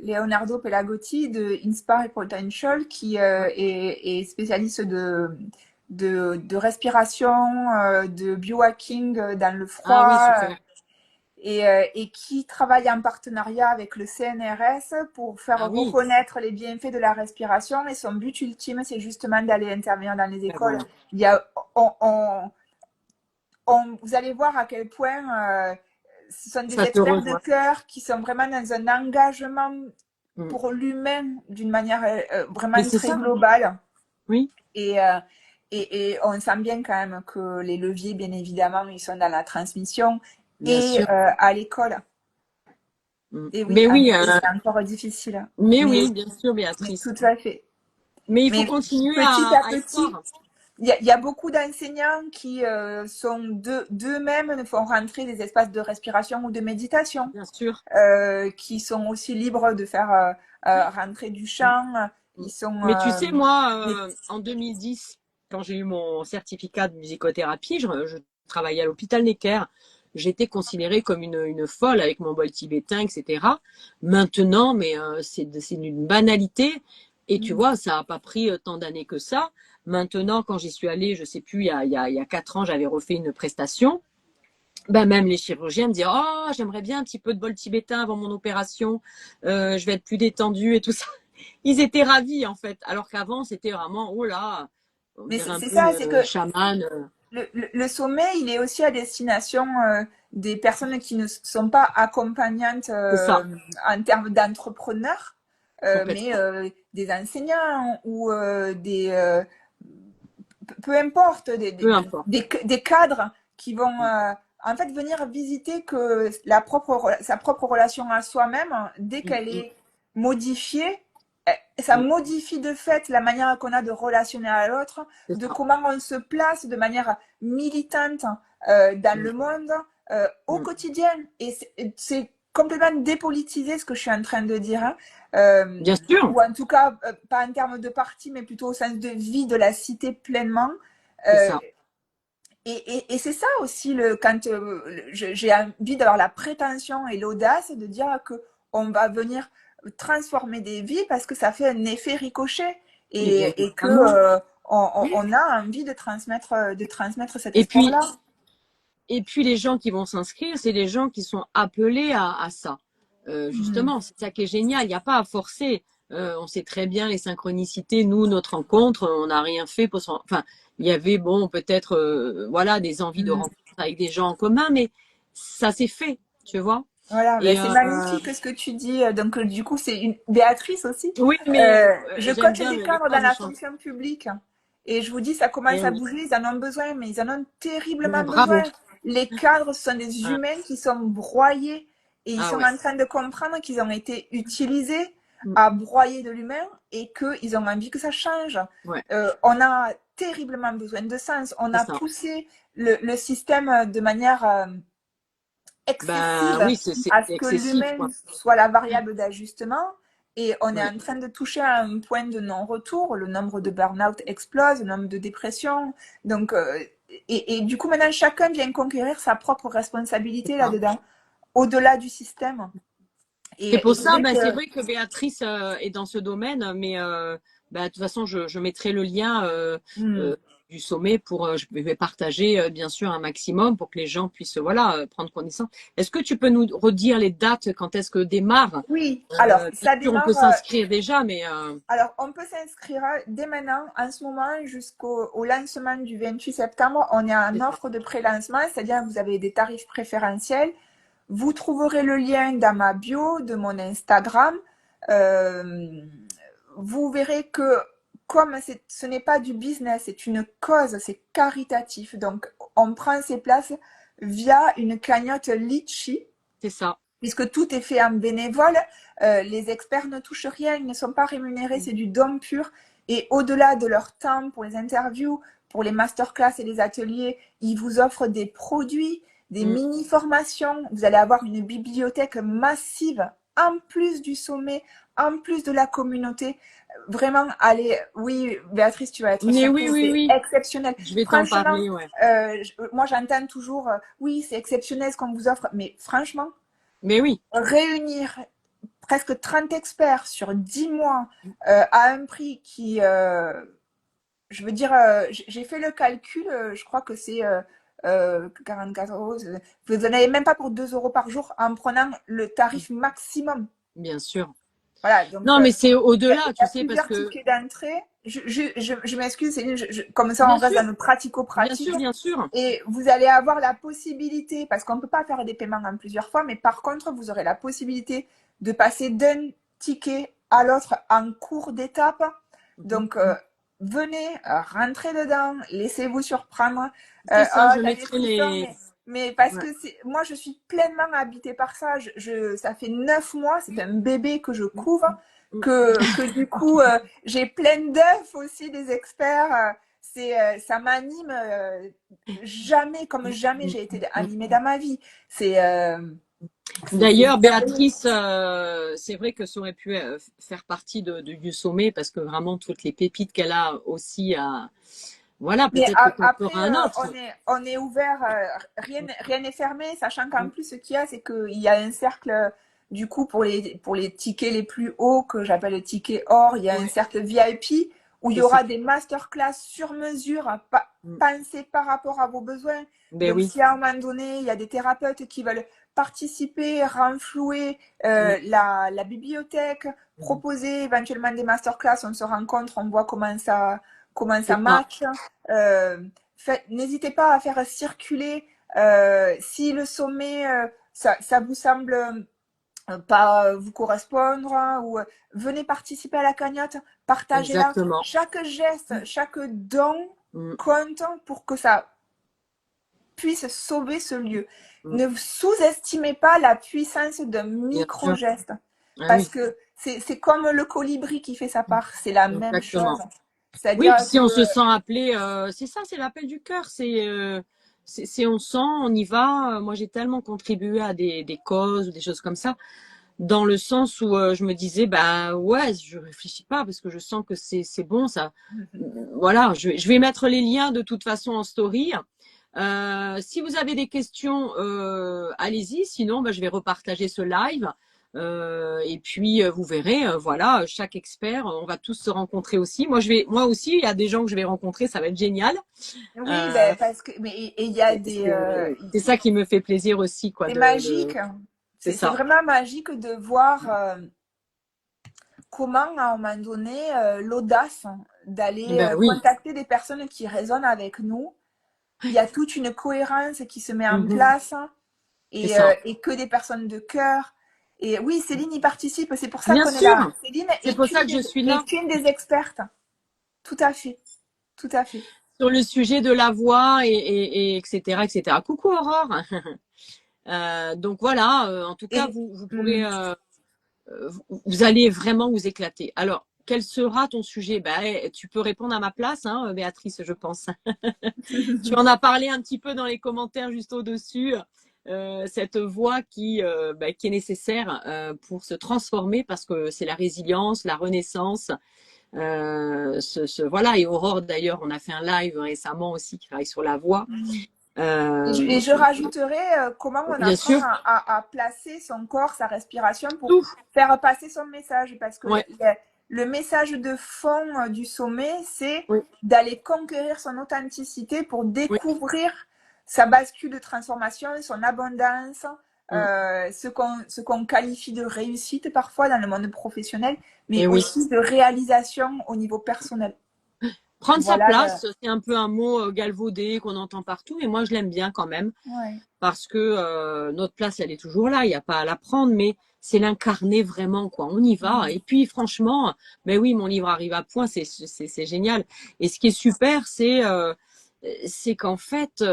Leonardo Pelagotti de Inspire Potential, qui ouais. est spécialiste de respiration, de biohacking dans le Ah oui, froid, super. et qui travaille en partenariat avec le CNRS pour faire Ah oui, reconnaître les bienfaits de la respiration. Et son but ultime, c'est justement d'aller intervenir dans les ben écoles. voilà, Il y a, vous allez voir à quel point ce sont des ça te experts de rejoint. cœur qui sont vraiment dans un engagement Mm. pour l'humain d'une manière Mais vraiment c'est très ça, globale. oui, Et, euh, et on sent bien quand même que les leviers, bien évidemment, ils sont dans la transmission bien et sûr. à l'école. Mm. Et oui, et c'est encore difficile. Mais Mais, oui, bien sûr, mais Béatrice. tout à fait. Mais il faut Mais continuer petit à à y petit, croire, il y a beaucoup d'enseignants qui sont d'eux-mêmes font rentrer des espaces de respiration ou de méditation, bien sûr. qui sont aussi libres de faire rentrer du Mm. chant. Mm. Ils sont Mais tu sais, mais- moi, en 2010, quand j'ai eu mon certificat de musicothérapie, je travaillais à l'hôpital Necker. J'étais considérée comme une folle avec mon bol tibétain, etc. Maintenant, mais c'est une banalité. Et tu vois, ça n'a pas pris tant d'années que ça. Maintenant, quand j'y suis allée, je sais plus, il y a 4 ans, j'avais refait une prestation. Ben même les chirurgiens me disaient, oh, j'aimerais bien un petit peu de bol tibétain avant mon opération. Je vais être plus détendue et tout ça. Ils étaient ravis en fait, alors qu'avant c'était vraiment oh là, on mais dirait un c'est peu ça, c'est une que chamane. le sommet, il est aussi à destination des personnes qui ne sont pas accompagnantes C'est ça, en termes d'entrepreneurs, mais complètement. des enseignants ou peu importe, Peu importe. des cadres qui vont en fait venir visiter que sa propre relation à soi-même, dès Mm, qu'elle mm, est modifiée, ça mm. modifie de fait la manière qu'on a de relationner à l'autre, C'est de ça. comment on se place de manière militante dans Mm, le monde au mm. quotidien. Et c'est complètement dépolitisé ce que je suis en train de dire, hein. Bien sûr, Ou en tout cas, pas en termes de parti, mais plutôt au sens de vie de la cité pleinement. c'est Euh, ça. et c'est ça aussi quand j'ai envie d'avoir la prétention et l'audace de dire que on va venir transformer des vies parce que ça fait un effet ricochet Mais bien et que évidemment. on a envie de transmettre cet Et puis espoir-là. Et puis les gens qui vont s'inscrire, c'est les gens qui sont appelés à ça. Mm. Justement, c'est ça qui est génial. Il n'y a pas à forcer. On sait très bien les synchronicités. Nous, notre rencontre, on n'a rien fait pour s'en. Enfin, il y avait bon peut-être voilà des envies de Mm. rencontre avec des gens en commun, mais ça s'est fait, tu vois. Voilà, ben Et c'est magnifique ce que tu dis. Donc, du coup, c'est une Béatrice aussi. oui, mais Je j'aime coach bien des les cadres dans phrases de la chanson. fonction publique. Et je vous dis, ça commence Eh à oui, bouger. Ils en ont besoin, mais ils en ont mais terriblement besoin. bravo. Les cadres sont des Ah, humains qui sont broyés. Et ils ah sont ouais. en train de comprendre qu'ils ont été utilisés Mm, à broyer de l'humain et qu'ils ont envie que ça change. ouais, On a terriblement besoin de sens. On c'est a ça. poussé le système de manière Ben excessive oui, c'est à ce que excessif, l'humain quoi. soit la variable d'ajustement. Et on est Ouais, en train de toucher à un point de non-retour. Le nombre de burn-out explose, le nombre de dépressions. Donc, et du coup, maintenant, chacun vient conquérir sa propre c'est responsabilité ça. là-dedans, au-delà du système. C'est pour Et c'est ça, vrai ben, que c'est vrai que Béatrice est dans ce domaine, mais ben, de toute façon, je mettrai le lien hmm, du sommet pour, je vais partager bien sûr un maximum pour que les gens puissent voilà prendre connaissance. Est-ce que tu peux nous redire les dates quand est-ce que démarre? oui, alors Bien ça sûr, on peut démarre. s'inscrire déjà, mais Alors, on peut s'inscrire dès maintenant, en ce moment, jusqu'au lancement du 28 septembre. On est en c'est ça. offre de pré-lancement, c'est-à-dire que vous avez des tarifs préférentiels. Vous trouverez le lien dans ma bio de mon Instagram. Euh, vous verrez que comme ce n'est pas du business, c'est une cause, c'est caritatif. Donc, on prend ses places via une cagnotte Litchi C'est ça. puisque tout est fait en bénévole. Les experts ne touchent rien, ils ne sont pas rémunérés, c'est du don pur. Et au-delà de leur temps pour les interviews, pour les masterclass et les ateliers, ils vous offrent des produits, des Mm, mini-formations. Vous allez avoir une bibliothèque massive en plus du sommet, en plus de la communauté. vraiment, allez, oui, Béatrice, tu vas être Mais oui, surprise, oui, c'est oui, exceptionnel. je vais t'en Franchement, parler, ouais. moi j'entends toujours, oui, c'est exceptionnel ce qu'on vous offre, mais franchement, Mais oui, réunir presque 30 experts sur 10 mois à un prix qui, je veux dire, j'ai fait le calcul, je crois que c'est 44 euros. Vous n'en avez même pas pour 2 euros par jour en prenant le tarif maximum. bien sûr. Voilà, donc Non, mais c'est il au-delà, y tu a sais, parce plusieurs que, tickets d'entrée. Je m'excuse, Céline, comme ça on bien reste sûr, dans le bien sûr, pratico-pratique. bien sûr. Et vous allez avoir la possibilité, parce qu'on ne peut pas faire des paiements en plusieurs fois, mais par contre, vous aurez la possibilité de passer d'un ticket à l'autre en cours d'étape. Mhm. Donc, venez, rentrez dedans, laissez-vous surprendre. C'est ça, je T'as des mettrai frissons, les... mais parce Ouais. que moi, je suis pleinement habitée par ça. Ça fait 9 mois, c'est un bébé que je couvre, Mm. que du coup, j'ai plein d'œufs aussi des experts. Ça m'anime jamais comme jamais j'ai été animée dans ma vie. C'est c'est D'ailleurs, merveilleux. Béatrice, c'est vrai que ça aurait pu faire partie du sommet parce que vraiment toutes les pépites qu'elle a aussi à... Voilà, Mais peut-être que tu en après, feras un autre. on est ouvert, rien n'est fermé, sachant qu'en plus, ce qu'il y a, c'est qu'il y a un cercle, du coup, pour les tickets les plus hauts, que j'appelle le ticket or, il y a un Ouais, cercle VIP où il y c'est ça. aura des masterclass sur mesure, Mm. pensées par rapport à vos besoins. Ben Donc, oui. si à un moment donné, il y a des thérapeutes qui veulent participer, renflouer Mm. la bibliothèque, Mhm. proposer éventuellement des masterclass, on se rencontre, on voit comment ça C'est ça. match. N'hésitez pas à faire circuler si le sommet, ça vous semble pas vous correspondre, ou venez participer à la cagnotte, partagez-la. Exactement. Chaque geste, chaque don Mm. compte pour que ça puisse sauver ce lieu. Mm. Ne sous-estimez pas la puissance d'un Bien sûr. micro-geste, Ah parce oui, que c'est comme le colibri qui fait sa part, c'est la même chose. exactement. Oui, puis C'est-à-dire si on se que sent appelé, c'est ça, c'est l'appel du cœur. C'est on sent, on y va. Moi, j'ai tellement contribué à des causes ou des choses comme ça, dans le sens où je me disais, bah ouais, je réfléchis pas parce que je sens que c'est bon, ça. Voilà, je vais mettre les liens de toute façon en story. Si vous avez des questions, allez-y. Sinon, bah, je vais repartager ce live. Et puis vous verrez, voilà, chaque expert, on va tous se rencontrer aussi. Moi aussi, il y a des gens que je vais rencontrer, ça va être génial. oui, Euh, ben, parce que, mais et il y a des, c'est ça qui me fait plaisir aussi, quoi. c'est magique. C'est C'est ça. vraiment magique de voir comment, à un moment donné, l'audace d'aller Ben oui. contacter des personnes qui résonnent avec nous. Il y a toute une cohérence qui se met en Mhm. place, C'est et, ça. et que des personnes de cœur. Et oui, Céline y participe, c'est pour ça Bien qu'on est là. sûr. Céline C'est pour ça que je suis là. est une des expertes. Tout à fait, tout à fait. Sur le sujet de la voix et etc., etc. Coucou Aurore. Donc voilà, en tout cas, Et, vous pourrez, hum, vous allez vraiment vous éclater. Alors, quel sera ton sujet? Ben, tu peux répondre à ma place, hein, Béatrice, je pense. Tu en as parlé un petit peu dans les commentaires juste au-dessus. Cette voix qui est nécessaire pour se transformer parce que c'est la résilience, la renaissance. Voilà, et Aurore d'ailleurs, on a fait un live récemment aussi qui travaille sur la voix. et Euh, je rajouterais comment on Bien apprend sûr, à placer son corps, sa respiration pour tout. faire passer son message. Parce que Ouais, le message de fond du sommet, c'est oui, d'aller conquérir son authenticité pour oui. découvrir sa bascule de transformation, son abondance, Mm. ce qu'on qualifie de réussite parfois dans le monde professionnel, mais Et oui. aussi de réalisation au niveau personnel. Prendre sa Voilà place, c'est un peu un mot galvaudé qu'on entend partout, mais moi je l'aime bien quand même ouais. parce que notre place elle est toujours là, il n'y a pas à la prendre, mais c'est l'incarner vraiment quoi. On y va. Et puis franchement, ben oui, mon livre arrive à point, c'est génial. Et ce qui est super, c'est qu'en fait,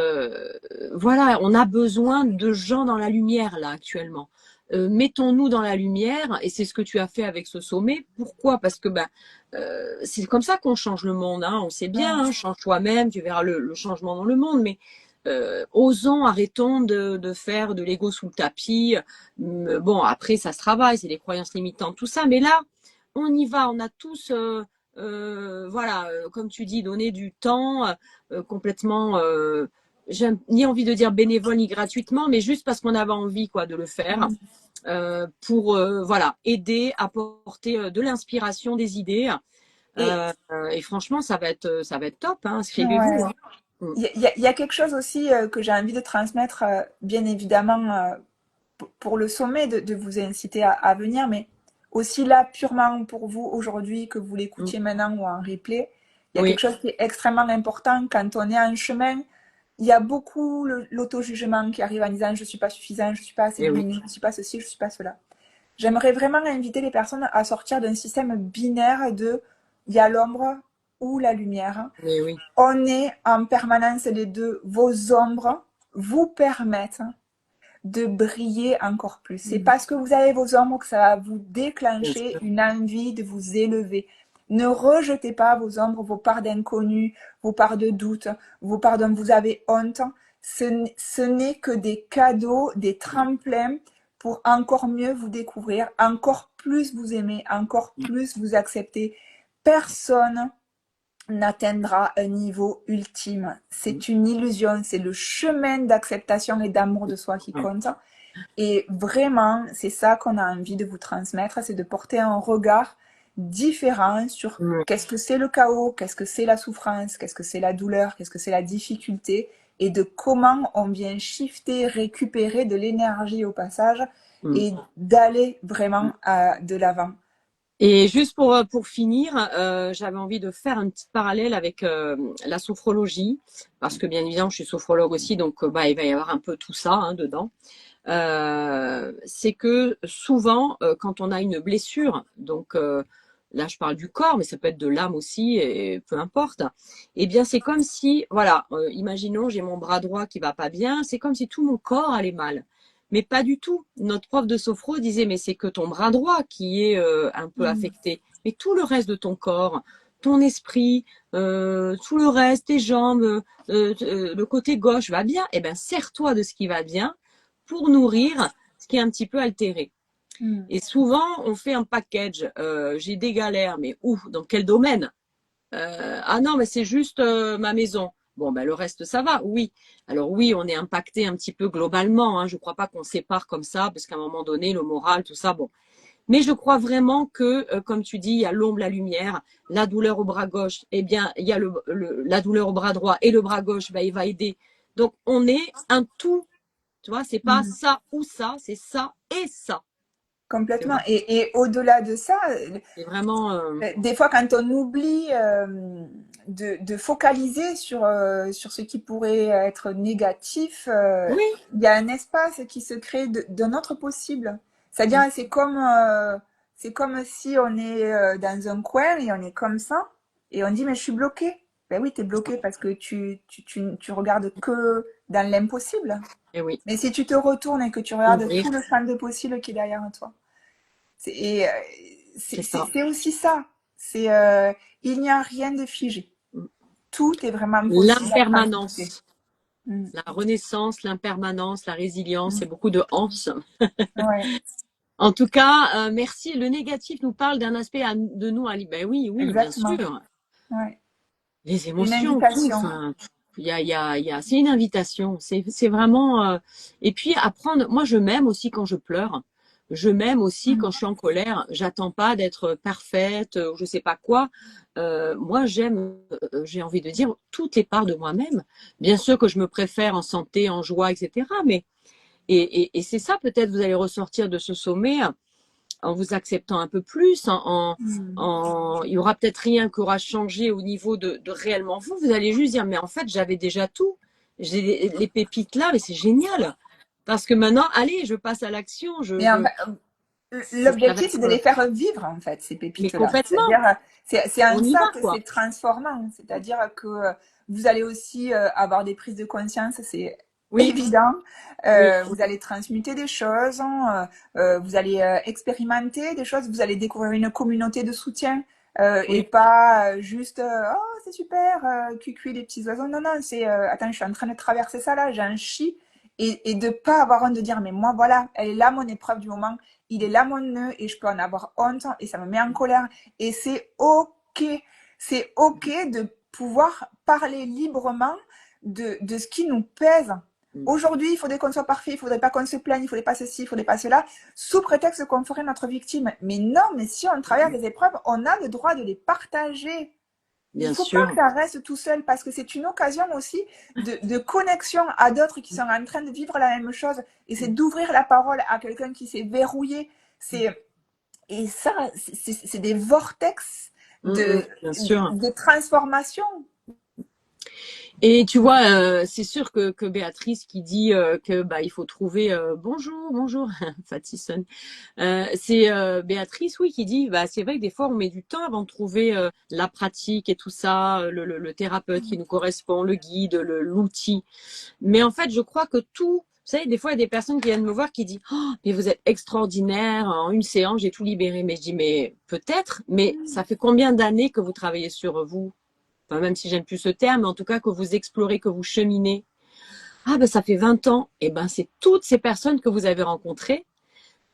voilà, on a besoin de gens dans la lumière là actuellement. Mettons-nous dans la lumière, et c'est ce que tu as fait avec ce sommet. Pourquoi? Parce que ben c'est comme ça qu'on change le monde. Hein. On sait bien, hein, change toi-même, tu verras le changement dans le monde. Mais osons, arrêtons de faire de l'ego sous le tapis. Bon, après, ça se travaille, c'est les croyances limitantes, tout ça. Mais là, on y va, on a tous, voilà, comme tu dis, donné du temps complètement, j'ai ni envie de dire bénévole ni gratuitement, mais juste parce qu'on avait envie quoi de le faire Mm. pour voilà aider, apporter de l'inspiration, des idées. Et Et franchement, ça va être top. Hein, inscrivez-vous. ouais. Hein. Mm. Il y a quelque chose aussi que j'ai envie de transmettre, bien évidemment, pour le sommet, de vous inciter à venir, mais aussi là, purement pour vous aujourd'hui, que vous Mm. l'écoutiez maintenant ou en replay, il y a quelque Oui, chose qui est extrêmement important quand on est en chemin. Il y a beaucoup l'auto-jugement qui arrive en disant je suis pas suffisant, je suis pas assez et oui, lumineux, je suis pas ceci, je suis pas cela. J'aimerais vraiment inviter les personnes à sortir d'un système binaire de il y a l'ombre ou la lumière. et oui. On est en permanence les deux. Vos ombres vous permettent de briller encore plus. C'est Mm. parce que vous avez vos ombres que ça va vous Bien déclencher sûr. une envie de vous élever. Ne rejetez pas vos ombres, vos parts d'inconnu, vos parts de doute, vos parts dont vous avez honte. Ce n'est que des cadeaux, des tremplins pour encore mieux vous découvrir, encore plus vous aimer, encore plus vous accepter. Personne n'atteindra un niveau ultime. Mm. C'est une illusion, c'est le chemin d'acceptation et d'amour de soi qui compte. Et vraiment, c'est ça qu'on a envie de vous transmettre, c'est de porter un regard différent sur Mm. qu'est-ce que c'est le chaos, qu'est-ce que c'est la souffrance, qu'est-ce que c'est la douleur, qu'est-ce que c'est la difficulté, et de comment on vient shifter, récupérer de l'énergie au passage Mm. et d'aller vraiment de l'avant. Et juste pour finir, j'avais envie de faire un petit parallèle avec la sophrologie, parce que bien évidemment, je suis sophrologue aussi, donc bah, il va y avoir un peu tout ça hein, dedans. C'est que souvent, quand on a une blessure, donc là je parle du corps, mais ça peut être de l'âme aussi, et peu importe, eh bien c'est comme si, voilà, imaginons j'ai mon bras droit qui va pas bien, c'est comme si tout mon corps allait mal. Mais pas du tout. Notre prof de sophro disait, mais c'est que ton bras droit qui est un peu Mm. affecté. Mais tout le reste de ton corps, ton esprit, tout le reste, tes jambes, le côté gauche va bien, eh ben sers-toi de ce qui va bien pour nourrir ce qui est un petit peu altéré. Mm. Et souvent, on fait un package. J'ai des galères, mais où? Dans quel domaine? Ah non, mais c'est juste ma maison. Bon, ben le reste, ça va, oui. Alors oui, on est impacté un petit peu globalement. Hein. Je ne crois pas qu'on sépare comme ça, parce qu'à un moment donné, le moral, tout ça, bon. Mais je crois vraiment que, comme tu dis, il y a l'ombre, la lumière, la douleur au bras gauche. Eh bien, il y a la douleur au bras droit et le bras gauche, ben, il va aider. Donc, on est un tout. Tu vois, c'est pas Mm. ça ou ça, c'est ça et ça. C'est Complètement. vrai. Et au-delà de ça, C'est vraiment. des fois, quand on oublie de focaliser sur ce qui pourrait être négatif, Oui. il y a un espace qui se crée d'un autre possible. C'est-à-dire, Mm. c'est comme si on est dans un coin et on est comme ça, et on dit, mais je suis bloqué. Ben oui, tu es bloqué parce que tu regardes que dans l'impossible. Et oui, Mais si tu te retournes et que tu regardes ouvrir, tout le champ de possible qui est derrière toi, et c'est ça. c'est aussi ça. C'est il n'y a rien de figé. Mm. Tout est vraiment possible à transmuter. L'impermanence, Mm. la renaissance, l'impermanence, la résilience, c'est beaucoup de anse. Ouais, En tout cas, merci. Le négatif nous parle d'un aspect de nous. Ben oui, oui, bien exactement. sûr. Ouais. Les Une émotions, tout. invitation. Enfin, c'est une invitation. C'est vraiment. Et puis apprendre. Moi, je m'aime aussi quand je pleure. Je m'aime aussi Mm. quand je suis en colère. J'attends pas d'être parfaite ou je sais pas quoi. Moi, j'aime. J'ai envie de dire toutes les parts de moi-même. Bien sûr que je me préfère en santé, en joie, etc. Mais et c'est ça peut-être vous allez ressortir de ce sommet en vous acceptant un peu plus, Mm. il y aura peut-être rien qui aura changé au niveau de réellement vous. Vous allez juste dire, mais en fait, j'avais déjà tout. J'ai les pépites là, mais c'est génial. Parce que maintenant, allez, je passe à l'action. Mais en fait, Ça va l'objectif, c'est être, de les faire vivre, en fait, ces mais pépites-là. complètement, C'est-à-dire, c'est en on y ça va, que quoi. c'est transformant. C'est-à-dire que vous allez aussi avoir des prises de conscience, c'est Oui, évident. oui, Vous allez transmuter des choses, hein, vous allez expérimenter des choses, vous allez découvrir une communauté de soutien. Et oui, pas juste oh c'est super cuicui les petits oiseaux, non non, c'est attends, je suis en train de traverser ça là, j'ai un chi et de pas avoir honte de dire, mais moi, voilà, elle est là mon épreuve du moment, il est là mon nœud et je peux en avoir honte et ça me met en colère. Et c'est OK. C'est OK de pouvoir parler librement de ce qui nous pèse. Aujourd'hui, il faudrait qu'on soit parfait, il faudrait pas qu'on se plaigne, il faudrait pas ceci, il faudrait pas cela, sous prétexte qu'on ferait notre victime. Mais non, mais si on traverse des épreuves, on a le droit de les partager. Il Bien faut pas sûr. que ça reste tout seul parce que c'est une occasion aussi de connexion à d'autres qui sont en train de vivre la même chose. Et c'est d'ouvrir la parole à quelqu'un qui s'est verrouillé. Et ça, c'est des vortex Bien sûr. de transformation. Et tu vois, c'est sûr que Béatrice qui dit que bah il faut trouver bonjour Fatison. C'est Béatrice, oui, qui dit bah c'est vrai que des fois on met du temps avant de trouver la pratique et tout ça, le thérapeute qui nous correspond, le guide, l'outil. Mais en fait, je crois que tout, vous savez, des fois il y a des personnes qui viennent me voir qui disent oh mais vous êtes extraordinaire, en une séance j'ai tout libéré. Mais je dis mais peut-être, mais ça fait combien d'années que vous travaillez sur vous? Enfin, même si j'aime plus ce terme, mais en tout cas que vous explorez, que vous cheminez. Ah ben ça fait 20 ans. Et ben c'est toutes ces personnes que vous avez rencontrées,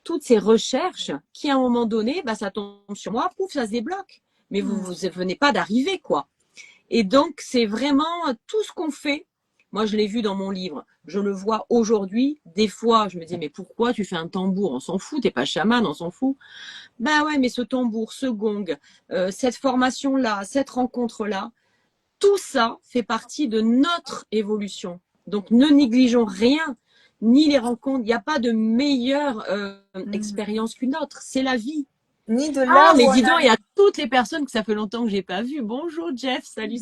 toutes ces recherches qui à un moment donné, ben, ça tombe sur moi, pouf, ça se débloque. Mais vous venez pas d'arriver quoi. Et donc c'est vraiment tout ce qu'on fait. Moi je l'ai vu dans mon livre, je le vois aujourd'hui. Des fois je me dis mais pourquoi tu fais un tambour? On s'en fout, t'es pas chaman, on s'en fout. Ben ouais, mais ce tambour, ce gong, cette formation là, cette rencontre là. Tout ça fait partie de notre évolution. Donc, ne négligeons rien, ni les rencontres. Il n'y a pas de meilleure expérience qu'une autre. C'est la vie. Ni de Ah, là où mais on dis donc, a... il y a toutes les personnes que ça fait longtemps que je n'ai pas vues. Bonjour Jeff, salut.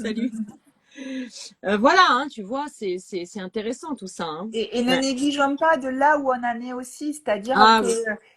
Voilà, hein, tu vois, c'est intéressant tout ça. Hein. Et ne Ouais. négligeons pas de là où on en est aussi, c'est-à-dire Ah que oui,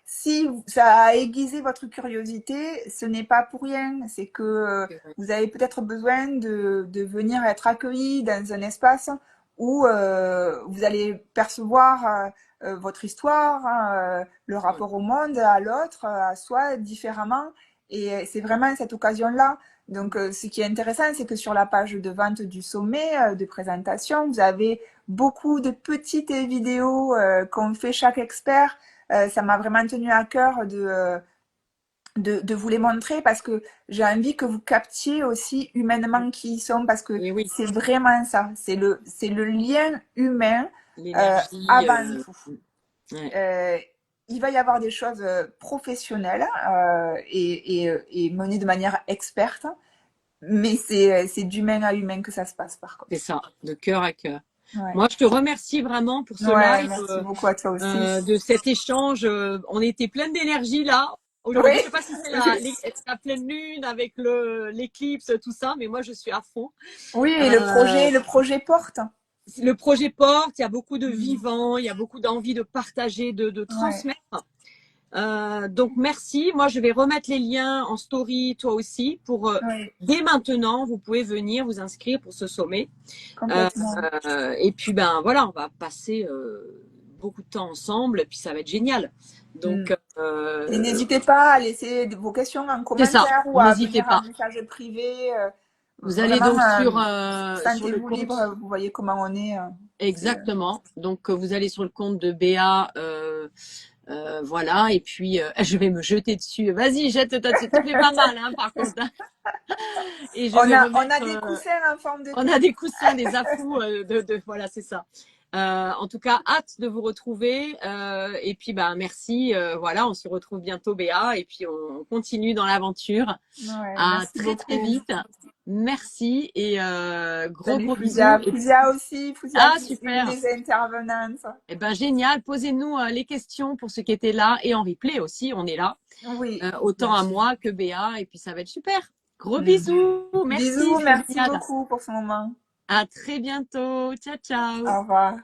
si ça a aiguisé votre curiosité, ce n'est pas pour rien. C'est que vous avez peut-être besoin de venir être accueilli dans un espace où vous allez percevoir votre histoire, hein, le rapport au monde, à l'autre, à soi, différemment. Et c'est vraiment cette occasion-là. Donc, ce qui est intéressant, c'est que sur la page de vente du sommet de présentation, vous avez beaucoup de petites vidéos qu'ont fait chaque expert. Ça m'a vraiment tenu à cœur de vous les montrer parce que j'ai envie que vous captiez aussi humainement qui ils sont parce que et oui, c'est vraiment ça. C'est le lien humain l'énergie. avant tout. Ouais. Euh, il va y avoir des choses professionnelles et menées de manière experte, mais c'est d'humain à humain que ça se passe par C'est contre. ça, de cœur à cœur. Ouais. Moi, je te remercie vraiment pour ce Ouais, live, merci beaucoup à toi aussi. de cet échange. On était plein d'énergie là. Aujourd'hui, Oui, je sais pas si c'est la pleine lune avec l'éclipse, tout ça, mais moi, je suis à fond. oui, et Euh, le projet porte. le projet porte, il y a beaucoup de Mm. vivants, il y a beaucoup d'envie de partager, de Ouais, transmettre. Donc merci. Moi, je vais remettre les liens en story, toi aussi, pour ouais, dès maintenant, vous pouvez venir vous inscrire pour ce sommet. Euh, complètement. et puis ben voilà, on va passer beaucoup de temps ensemble, et puis ça va être génial. Mm. Donc Et n'hésitez pas à laisser vos questions en c'est ça, commentaire ou à n'hésitez venir en pas. message privé. Vous allez Vraiment, donc sur le sentez-vous libre. compte Vous voyez comment on est. exactement. Donc vous allez sur le compte de Béa. Voilà, et puis je vais me jeter dessus. Vas-y, jette-toi dessus. Tu fais pas mal, hein, par contre. Hein. Et je vais On a remettre. des coussins en forme de On a tête. des coussins, des affous, voilà, c'est ça. En tout cas, hâte de vous retrouver. Et puis, bah, merci. Voilà, on se retrouve bientôt, Béa. Et puis, on continue dans l'aventure. Ouais, À merci très, très beaucoup. vite. Merci et gros, Salut gros Fouzia. bisous. Fouzia aussi. Fouzia Ah, qui est une super. des intervenantes. Eh ben, génial. Posez-nous les questions pour ceux qui étaient là et en replay aussi. On est là. Oui, Autant bien à sûr. moi que Béa. Et puis, ça va être super. Gros Mm. bisous. Merci, Bisous, c'est merci génial. beaucoup pour ce moment. À très bientôt. Ciao, ciao. Au revoir.